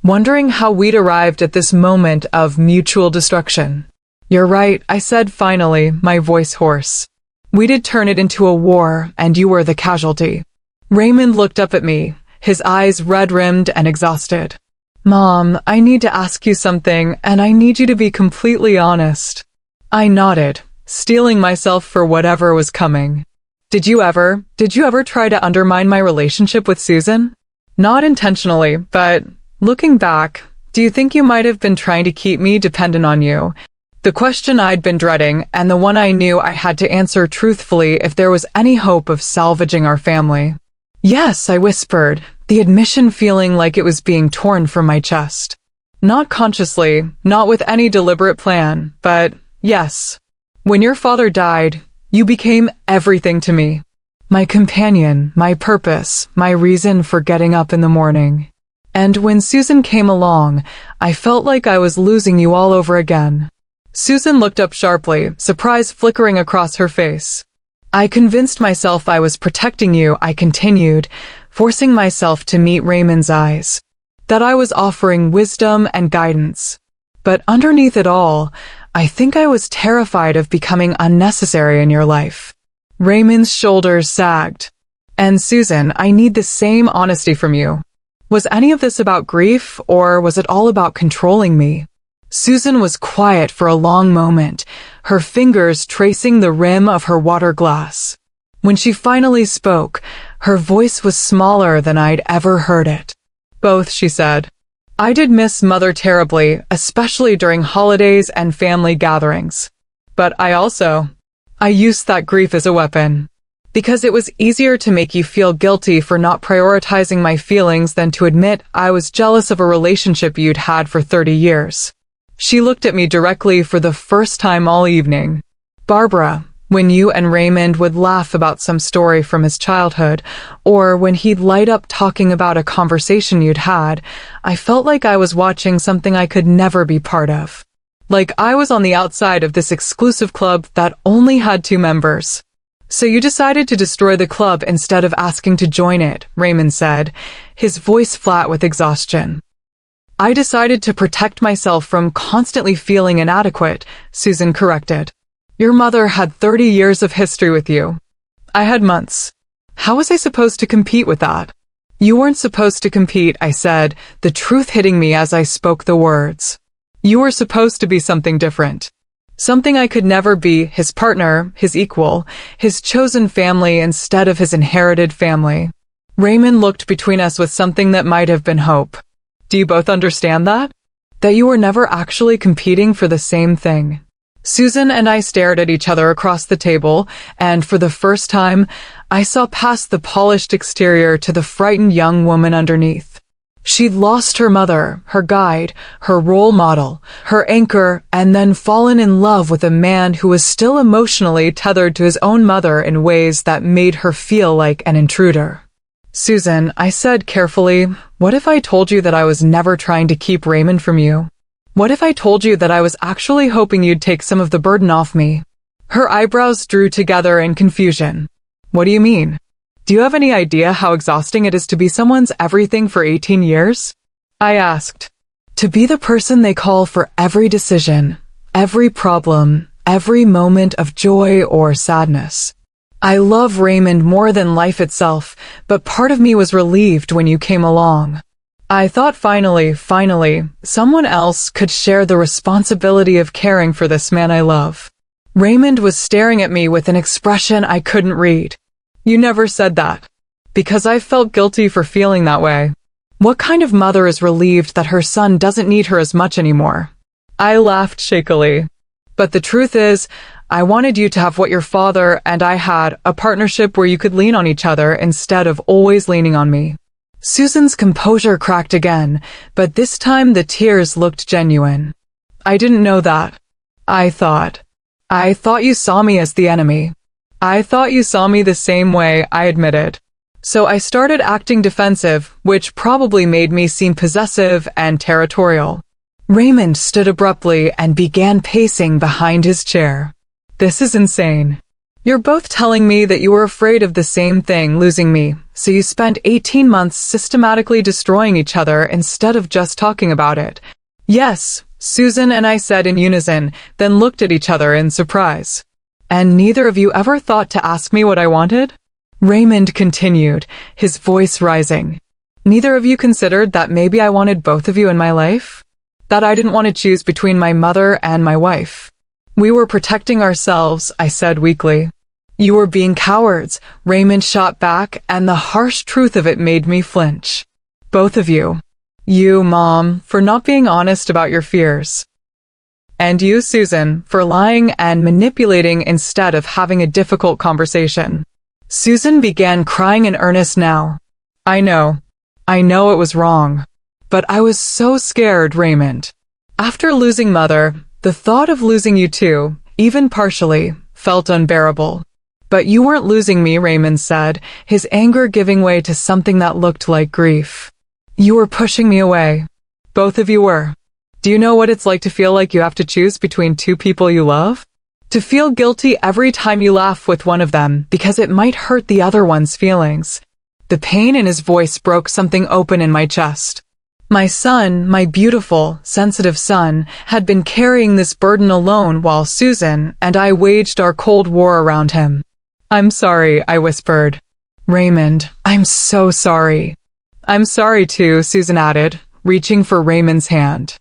Wondering how we'd arrived at this moment of mutual destruction. "You're right," I said finally, my voice hoarse. "We did turn it into a war, and you were the casualty." Raymond looked up at me, his eyes red-rimmed and exhausted. "Mom, I need to ask you something, and I need you to be completely honest." I nodded, steeling myself for whatever was coming. Did you ever try to undermine my relationship with Susan? Not intentionally, but looking back, do you think you might have been trying to keep me dependent on you? The question I'd been dreading, and the one I knew I had to answer truthfully if there was any hope of salvaging our family. "Yes," I whispered, the admission feeling like it was being torn from my chest. Not consciously, not with any deliberate plan, but yes. When your father died, you became everything to me. My companion, my purpose, my reason for getting up in the morning. And when Susan came along, I felt like I was losing you all over again. Susan looked up sharply, surprise flickering across her face. "I convinced myself I was protecting you," I continued, forcing myself to meet Raymond's eyes. "That I was offering wisdom and guidance. But underneath it all, I think I was terrified of becoming unnecessary in your life." Raymond's shoulders sagged. "And Susan, I need the same honesty from you. Was any of this about grief, or was it all about controlling me?" Susan was quiet for a long moment, her fingers tracing the rim of her water glass. When she finally spoke, her voice was smaller than I'd ever heard it. "Both," she said. "I did miss Mother terribly, especially during holidays and family gatherings. But I used that grief as a weapon. Because it was easier to make you feel guilty for not prioritizing my feelings than to admit I was jealous of a relationship you'd had for 30 years. She looked at me directly for the first time all evening. "Barbara, when you and Raymond would laugh about some story from his childhood, or when he'd light up talking about a conversation you'd had, I felt like I was watching something I could never be part of. Like I was on the outside of this exclusive club that only had 2 members. So you decided to destroy the club instead of asking to join it," Raymond said, his voice flat with exhaustion. "I decided to protect myself from constantly feeling inadequate," Susan corrected. "Your mother had 30 years of history with you. I had months. How was I supposed to compete with that?" "You weren't supposed to compete," I said, the truth hitting me as I spoke the words. "You were supposed to be something different. Something I could never be, his partner, his equal, his chosen family instead of his inherited family." Raymond looked between us with something that might have been hope. "Do you both understand that? That you were never actually competing for the same thing?" Susan and I stared at each other across the table, and for the first time, I saw past the polished exterior to the frightened young woman underneath. She'd lost her mother, her guide, her role model, her anchor, and then fallen in love with a man who was still emotionally tethered to his own mother in ways that made her feel like an intruder. "Susan," I said carefully, "what if I told you that I was never trying to keep Raymond from you? What if I told you that I was actually hoping you'd take some of the burden off me?" Her eyebrows drew together in confusion. "What do you mean? Do you have any idea how exhausting it is to be someone's everything for 18 years? I asked. "To be the person they call for every decision, every problem, every moment of joy or sadness. I love Raymond more than life itself, but part of me was relieved when you came along. I thought finally, someone else could share the responsibility of caring for this man I love." Raymond was staring at me with an expression I couldn't read. "You never said that." "Because I felt guilty for feeling that way. What kind of mother is relieved that her son doesn't need her as much anymore?" I laughed shakily. "But the truth is, I wanted you to have what your father and I had, a partnership where you could lean on each other instead of always leaning on me." Susan's composure cracked again, but this time the tears looked genuine. I didn't know that. I thought you saw me as the enemy. I thought you saw me the same way, I admitted. So I started acting defensive, which probably made me seem possessive and territorial. Raymond stood abruptly and began pacing behind his chair. This is insane. You're both telling me that you were afraid of the same thing, losing me, so you spent 18 months systematically destroying each other instead of just talking about it. Yes, Susan and I said in unison, then looked at each other in surprise. And neither of you ever thought to ask me what I wanted? Raymond continued, his voice rising. Neither of you considered that maybe I wanted both of you in my life? That I didn't want to choose between my mother and my wife? We were protecting ourselves, I said weakly. You were being cowards, Raymond shot back, and the harsh truth of it made me flinch. Both of you. You, Mom, for not being honest about your fears. And you, Susan, for lying and manipulating instead of having a difficult conversation. Susan began crying in earnest now. I know it was wrong. But I was so scared, Raymond. After losing Mother, the thought of losing you too, even partially, felt unbearable. But you weren't losing me, Raymond said, his anger giving way to something that looked like grief. You were pushing me away. Both of you were. Do you know what it's like to feel like you have to choose between two people you love? To feel guilty every time you laugh with one of them because it might hurt the other one's feelings. The pain in his voice broke something open in my chest. My son, my beautiful, sensitive son, had been carrying this burden alone while Susan and I waged our cold war around him. I'm sorry, I whispered. Raymond, I'm so sorry. I'm sorry too, Susan added, reaching for Raymond's hand.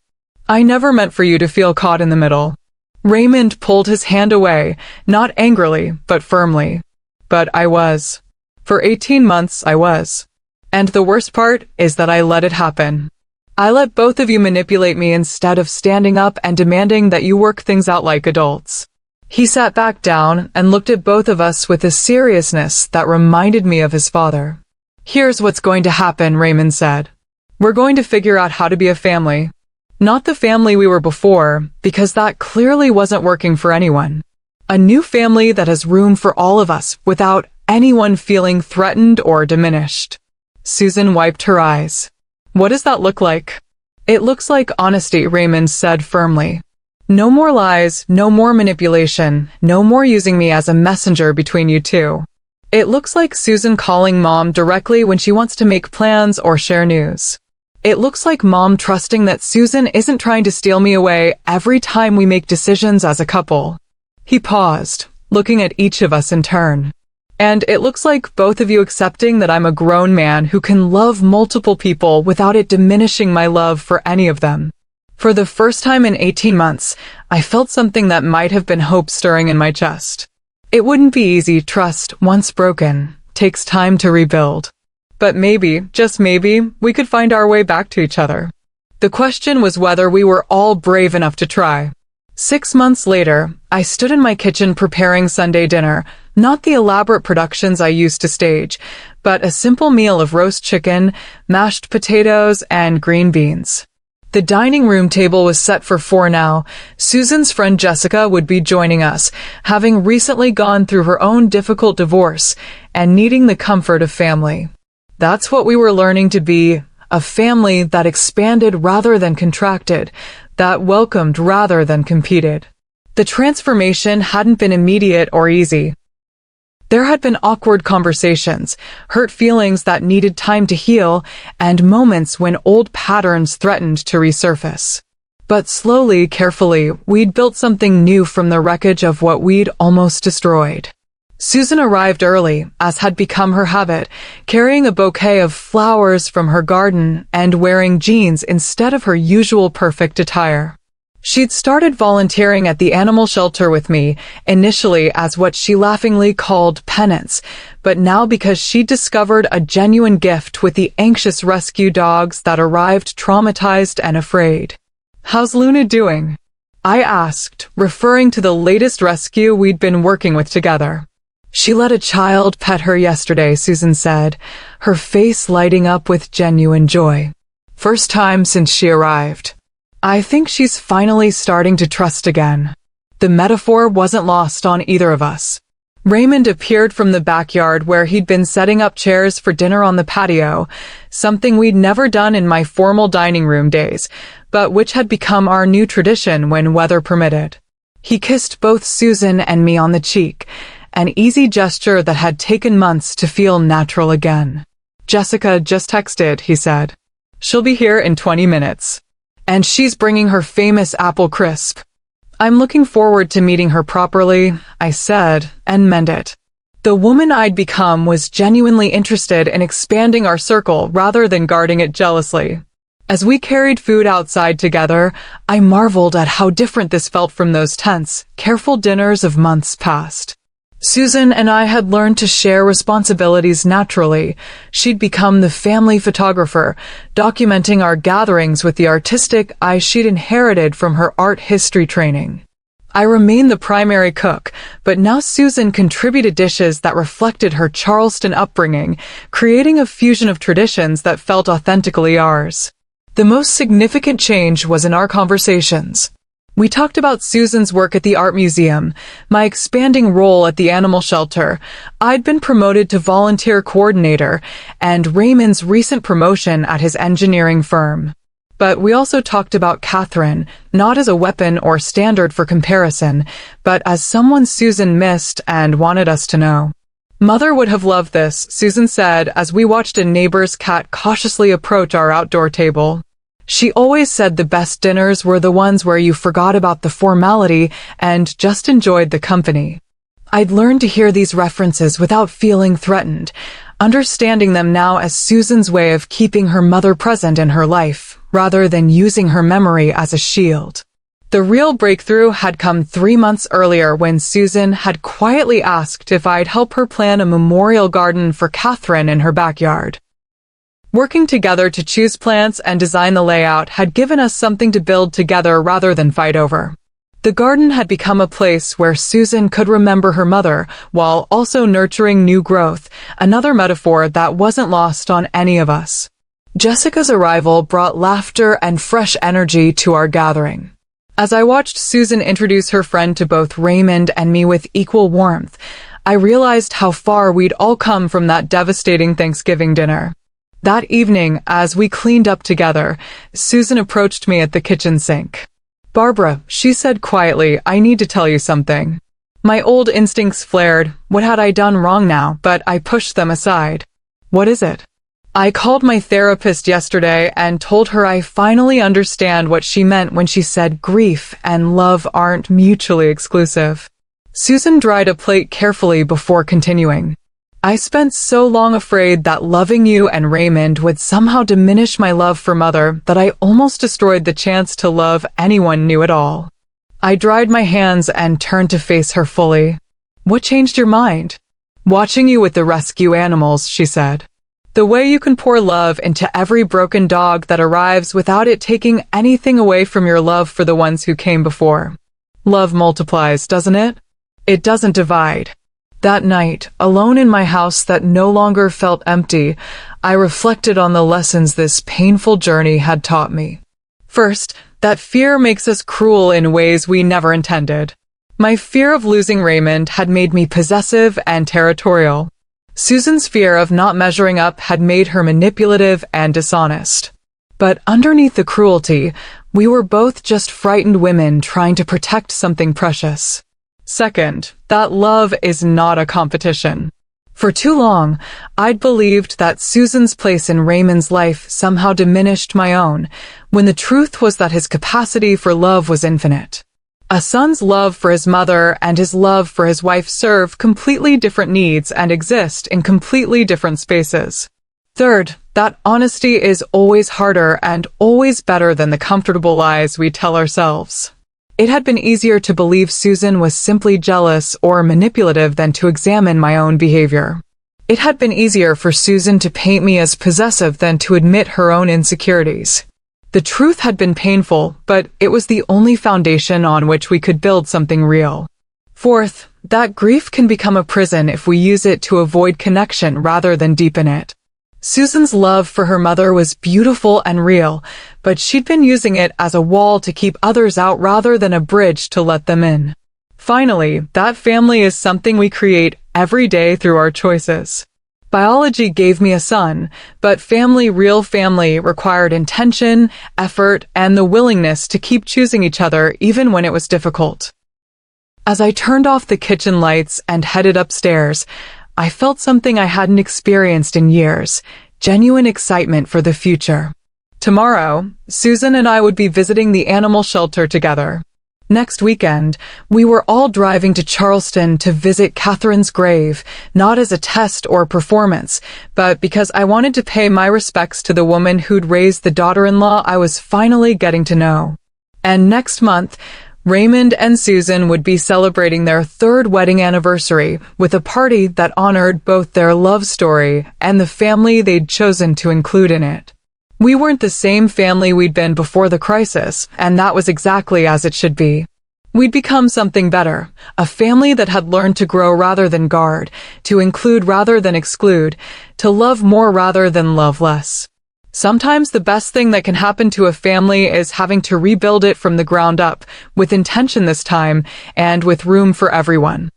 I never meant for you to feel caught in the middle. Raymond pulled his hand away, not angrily, but firmly. But I was. For 18 months, I was. And the worst part is that I let it happen. I let both of you manipulate me instead of standing up and demanding that you work things out like adults. He sat back down and looked at both of us with a seriousness that reminded me of his father. Here's what's going to happen, Raymond said. We're going to figure out how to be a family. Not the family we were before, because that clearly wasn't working for anyone. A new family that has room for all of us without anyone feeling threatened or diminished. Susan wiped her eyes. What does that look like? It looks like honesty, Raymond said firmly. No more lies, no more manipulation, no more using me as a messenger between you two. It looks like Susan calling Mom directly when she wants to make plans or share news. It looks like Mom trusting that Susan isn't trying to steal me away every time we make decisions as a couple. He paused, looking at each of us in turn. And it looks like both of you accepting that I'm a grown man who can love multiple people without it diminishing my love for any of them. For the first time in 18 months, I felt something that might have been hope stirring in my chest. It wouldn't be easy. Trust, once broken, takes time to rebuild. But maybe, just maybe, we could find our way back to each other. The question was whether we were all brave enough to try. 6 months later, I stood in my kitchen preparing Sunday dinner, not the elaborate productions I used to stage, but a simple meal of roast chicken, mashed potatoes, and green beans. The dining room table was set for 4 now. Susan's friend Jessica would be joining us, having recently gone through her own difficult divorce and needing the comfort of family. That's what we were learning to be, a family that expanded rather than contracted, that welcomed rather than competed. The transformation hadn't been immediate or easy. There had been awkward conversations, hurt feelings that needed time to heal, and moments when old patterns threatened to resurface. But slowly, carefully, we'd built something new from the wreckage of what we'd almost destroyed. Susan arrived early, as had become her habit, carrying a bouquet of flowers from her garden and wearing jeans instead of her usual perfect attire. She'd started volunteering at the animal shelter with me, initially as what she laughingly called penance, but now because she'd discovered a genuine gift with the anxious rescue dogs that arrived traumatized and afraid. "How's Luna doing?" I asked, referring to the latest rescue we'd been working with together. She let a child pet her yesterday, Susan said, her face lighting up with genuine joy. First time since she arrived. I think she's finally starting to trust again. The metaphor wasn't lost on either of us. Raymond appeared from the backyard where he'd been setting up chairs for dinner on the patio, something we'd never done in my formal dining room days, but which had become our new tradition when weather permitted. He kissed both Susan and me on the cheek, an easy gesture that had taken months to feel natural again. Jessica just texted, he said. She'll be here in 20 minutes. And she's bringing her famous apple crisp. I'm looking forward to meeting her properly, I said, and meant it. The woman I'd become was genuinely interested in expanding our circle rather than guarding it jealously. As we carried food outside together, I marveled at how different this felt from those tense, careful dinners of months past. Susan and I had learned to share responsibilities naturally. She'd become the family photographer, documenting our gatherings with the artistic eye she'd inherited from her art history training. I remained the primary cook, but now Susan contributed dishes that reflected her Charleston upbringing, creating a fusion of traditions that felt authentically ours. The most significant change was in our conversations. We talked about Susan's work at the art museum, my expanding role at the animal shelter. I'd been promoted to volunteer coordinator, and Raymond's recent promotion at his engineering firm. But we also talked about Catherine, not as a weapon or standard for comparison, but as someone Susan missed and wanted us to know. Mother would have loved this, Susan said as we watched a neighbor's cat cautiously approach our outdoor table. She always said the best dinners were the ones where you forgot about the formality and just enjoyed the company. I'd learned to hear these references without feeling threatened, understanding them now as Susan's way of keeping her mother present in her life, rather than using her memory as a shield. The real breakthrough had come 3 months earlier when Susan had quietly asked if I'd help her plan a memorial garden for Catherine in her backyard. Working together to choose plants and design the layout had given us something to build together rather than fight over. The garden had become a place where Susan could remember her mother while also nurturing new growth, another metaphor that wasn't lost on any of us. Jessica's arrival brought laughter and fresh energy to our gathering. As I watched Susan introduce her friend to both Raymond and me with equal warmth, I realized how far we'd all come from that devastating Thanksgiving dinner. That evening, as we cleaned up together, Susan approached me at the kitchen sink. "Barbara," she said quietly, "I need to tell you something." My old instincts flared. What had I done wrong now? But I pushed them aside. "What is it?" I called my therapist yesterday and told her I finally understand what she meant when she said grief and love aren't mutually exclusive. Susan dried a plate carefully before continuing. "I spent so long afraid that loving you and Raymond would somehow diminish my love for Mother that I almost destroyed the chance to love anyone new at all." I dried my hands and turned to face her fully. "What changed your mind?" "Watching you with the rescue animals," she said. "The way you can pour love into every broken dog that arrives without it taking anything away from your love for the ones who came before. Love multiplies, doesn't it? It doesn't divide." That night, alone in my house that no longer felt empty, I reflected on the lessons this painful journey had taught me. First, that fear makes us cruel in ways we never intended. My fear of losing Raymond had made me possessive and territorial. Susan's fear of not measuring up had made her manipulative and dishonest. But underneath the cruelty, we were both just frightened women trying to protect something precious. Second, that love is not a competition. For too long, I'd believed that Susan's place in Raymond's life somehow diminished my own, when the truth was that his capacity for love was infinite. A son's love for his mother and his love for his wife serve completely different needs and exist in completely different spaces. Third, that honesty is always harder and always better than the comfortable lies we tell ourselves. It had been easier to believe Susan was simply jealous or manipulative than to examine my own behavior. It had been easier for Susan to paint me as possessive than to admit her own insecurities. The truth had been painful, but it was the only foundation on which we could build something real. Fourth, that grief can become a prison if we use it to avoid connection rather than deepen it. Susan's love for her mother was beautiful and real, but she'd been using it as a wall to keep others out rather than a bridge to let them in. Finally, that family is something we create every day through our choices. Biology gave me a son, but family, real family, required intention, effort, and the willingness to keep choosing each other even when it was difficult. As I turned off the kitchen lights and headed upstairs, I felt something I hadn't experienced in years, genuine excitement for the future. Tomorrow, Susan and I would be visiting the animal shelter together. Next weekend, we were all driving to Charleston to visit Catherine's grave, not as a test or performance, but because I wanted to pay my respects to the woman who'd raised the daughter-in-law I was finally getting to know. And next month, Raymond and Susan would be celebrating their 3rd wedding anniversary with a party that honored both their love story and the family they'd chosen to include in it. We weren't the same family we'd been before the crisis, and that was exactly as it should be. We'd become something better, a family that had learned to grow rather than guard, to include rather than exclude, to love more rather than love less. Sometimes the best thing that can happen to a family is having to rebuild it from the ground up, with intention this time, and with room for everyone.